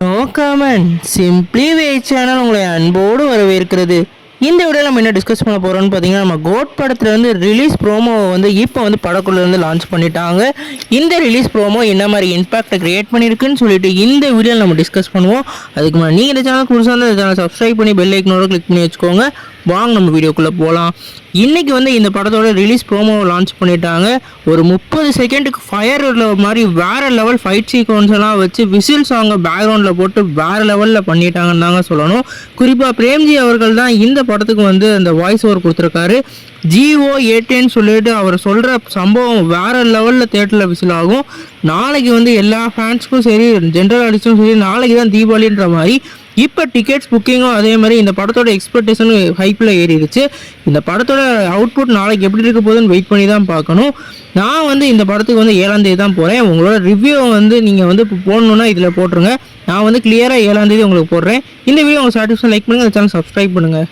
No comment simply வே channel உங்களை அன்போடு வரவேற்கிறது. இந்த வீடியோவில் நம்ம என்ன டிஸ்கஸ் பண்ண போகிறோம்னு பார்த்தீங்கன்னா, நம்ம கோட் படத்துலேருந்து ரிலீஸ் ப்ரோமோவை வந்து இப்போ வந்து படக்குள்ளேருந்து லான்ச் பண்ணிட்டாங்க. இந்த ரிலீஸ் ப்ரோமோ என்ன மாதிரி இம்பாக்டை கிரியேட் பண்ணியிருக்குன்னு சொல்லிட்டு இந்த வீடியோவில் நம்ம டிஸ்கஸ் பண்ணுவோம். அதுக்கு முன்னாடி நீங்கள் இந்த சேனல் புதுசாக இருந்தால் இந்த சேனல் சப்ஸ்கிரைப் பண்ணி பெல் ஐக்கனோட கிளிக் பண்ணி வச்சுக்கோங்க. வாங்க நம்ம வீடியோக்குள்ளே போகலாம். இன்றைக்கி வந்து இந்த படத்தோட ரிலீஸ் ப்ரோமோவை லான்ச் பண்ணிட்டாங்க. ஒரு 30 செகண்டுக்கு ஃபயர் மாதிரி வேறு லெவல் ஃபைட் சீக்வன்ஸ் எல்லாம் வச்சு விசில் சாங்கை பேக்ரவுண்டில் போட்டு வேறு லெவலில் பண்ணிட்டாங்கன்னு தாங்க சொல்லணும். குறிப்பாக பிரேம்ஜி அவர்கள் தான் இந்த படத்துக்கு வந்து அந்த வாய்ஸ் ஓவர் கொடுத்துருக்காரு. GO18 சொல்லிட்டு அவர் சொல்கிற சம்பவம் வேறு லெவலில் தேட்டரில் விசில் ஆகும். நாளைக்கு வந்து எல்லா ஃபேன்ஸுக்கும் சரி, ஜென்ரல் ஆடியன்ஸும் சரி, நாளைக்கு தான் தீபாவளின்ற மாதிரி இப்போ டிக்கெட்ஸ் புக்கிங்கும் அதே மாதிரி இந்த படத்தோட எக்ஸ்பெக்டேஷனும் ஹைப்பில் ஏறிடுச்சு. இந்த படத்தோட அவுட்புட் நாளைக்கு எப்படி இருக்க போகுதுன்னு வெயிட் பண்ணி தான் பார்க்கணும். நான் வந்து இந்த படத்துக்கு வந்து 7ஆம் தேதி தான் போகிறேன். உங்களோட ரிவ்யூ வந்து நீங்கள் வந்து இப்போ போடணுன்னா இதில் போட்டுருங்க. நான் வந்து கிளியராக 7ஆம் தேதி உங்களுக்கு போடுறேன். இந்த வீடியோ உங்களுக்கு சாட்டிஸ்ஃபை லைக் பண்ணுங்கள், இந்த சேனல் சப்ஸ்கிரைப் பண்ணுங்கள்.